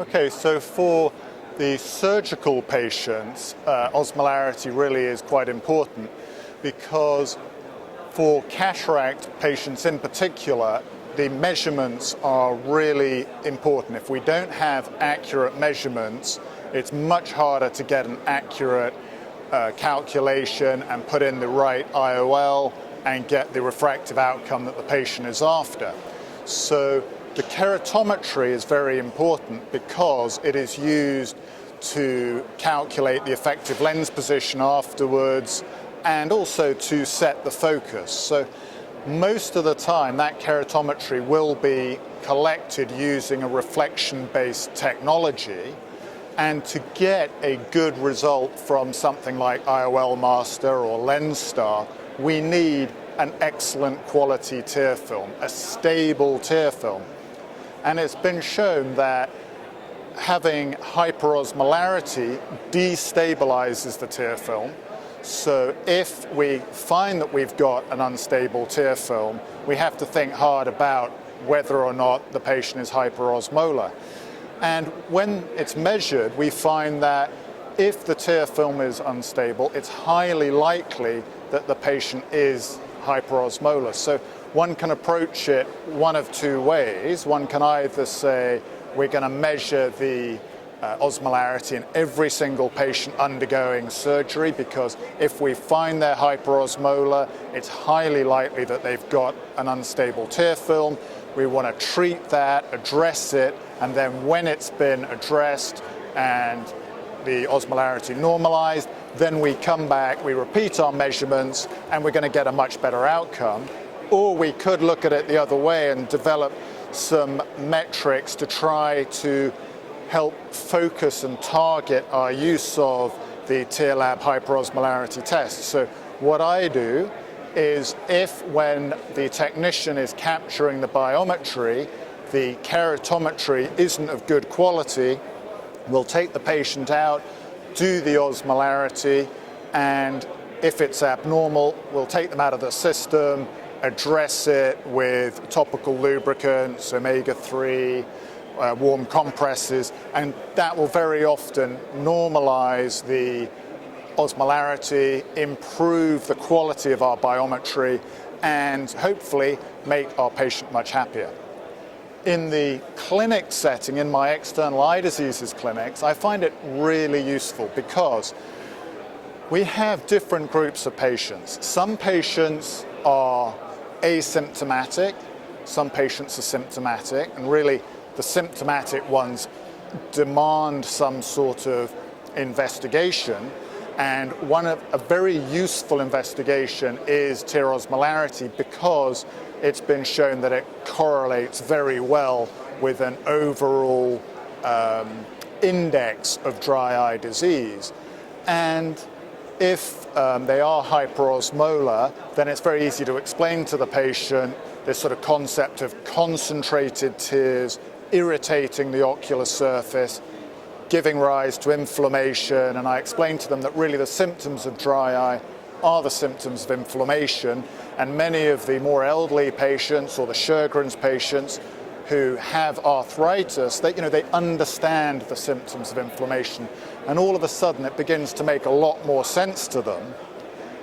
Okay, so for the surgical patients, osmolarity really is quite important because for cataract patients in particular, the measurements are really important. If we don't have accurate measurements, it's much harder to get an accurate calculation and put in the right IOL and get the refractive outcome that the patient is after. So the keratometry is very important because it is used to calculate the effective lens position afterwards and also to set the focus. So most of the time that keratometry will be collected using a reflection-based technology, and to get a good result from something like IOL Master or LensStar, we need an excellent quality tear film, a stable tear film. And it's been shown that having hyperosmolarity destabilizes the tear film. So if we find that we've got an unstable tear film, we have to think hard about whether or not the patient is hyperosmolar. And when it's measured, we find that if the tear film is unstable, it's highly likely that the patient is hyperosmolar. So one can approach it one of two ways. One can either say we're going to measure the osmolarity in every single patient undergoing surgery, because if we find they're hyperosmolar, it's highly likely that they've got an unstable tear film. We want to treat that, address it, and then when it's been addressed and the osmolarity normalized, then we come back, we repeat our measurements, and we're going to get a much better outcome. Or we could look at it the other way and develop some metrics to try to help focus and target our use of the tear lab hyperosmolarity test. So what I do is, if when the technician is capturing the biometry, the keratometry isn't of good quality, we'll take the patient out, do the osmolarity, and if it's abnormal, we'll take them out of the system, address it with topical lubricants, omega-3, warm compresses, and that will very often normalize the osmolarity, improve the quality of our biometry, and hopefully make our patient much happier. In the clinic setting, in my external eye diseases clinics, I find it really useful because we have different groups of patients. Some patients are asymptomatic, some patients are symptomatic, and really the symptomatic ones demand some sort of investigation. And a very useful investigation is tear osmolarity, because it's been shown that it correlates very well with an overall index of dry eye disease. And if they are hyperosmolar, then it's very easy to explain to the patient this sort of concept of concentrated tears irritating the ocular surface, giving rise to inflammation, and I explain to them that really the symptoms of dry eye are the symptoms of inflammation, and many of the more elderly patients or the Sjögren's patients who have arthritis, they understand the symptoms of inflammation, and all of a sudden it begins to make a lot more sense to them.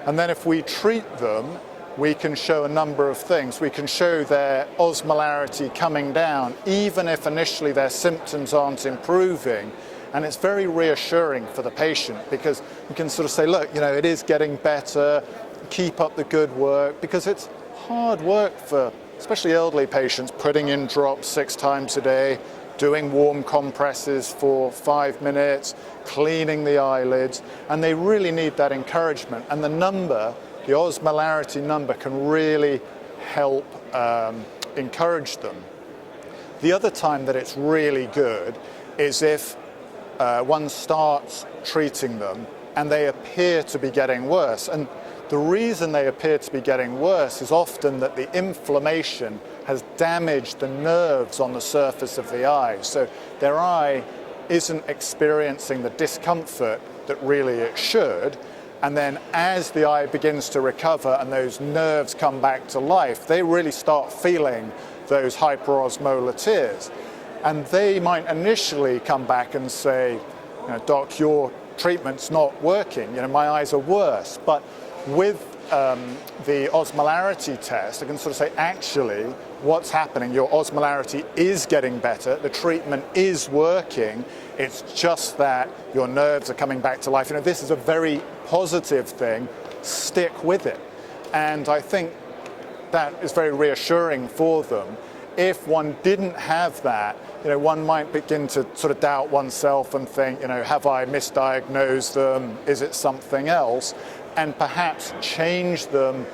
And then if we treat them, we can show a number of things. We can show their osmolarity coming down, even if initially their symptoms aren't improving. And it's very reassuring for the patient, because we can sort of say, look, it is getting better, keep up the good work, because it's hard work for especially elderly patients, putting in drops 6 times a day, doing warm compresses for 5 minutes, cleaning the eyelids, and they really need that encouragement. And the osmolarity number can really help encourage them. The other time that it's really good is if one starts treating them and they appear to be getting worse. And the reason they appear to be getting worse is often that the inflammation has damaged the nerves on the surface of the eye. So their eye isn't experiencing the discomfort that really it should. And then as the eye begins to recover and those nerves come back to life, they really start feeling those hyperosmolar tears. And they might initially come back and say, Doc, your treatment's not working, my eyes are worse. But with the osmolarity test, I can sort of say, actually, what's happening, your osmolarity is getting better, the treatment is working, it's just that your nerves are coming back to life. This is a very positive thing, stick with it. And I think that is very reassuring for them. If one didn't have that, one might begin to sort of doubt oneself and think, have I misdiagnosed them? Is it something else? And perhaps change them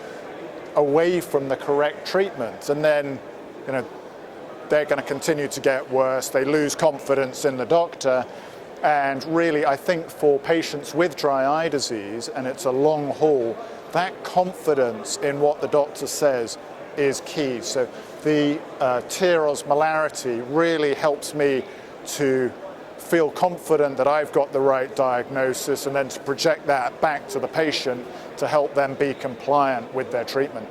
away from the correct treatment. And then, they're going to continue to get worse. They lose confidence in the doctor. And really, I think for patients with dry eye disease, and it's a long haul, that confidence in what the doctor says is key. So the tear osmolarity really helps me to feel confident that I've got the right diagnosis, and then to project that back to the patient to help them be compliant with their treatment.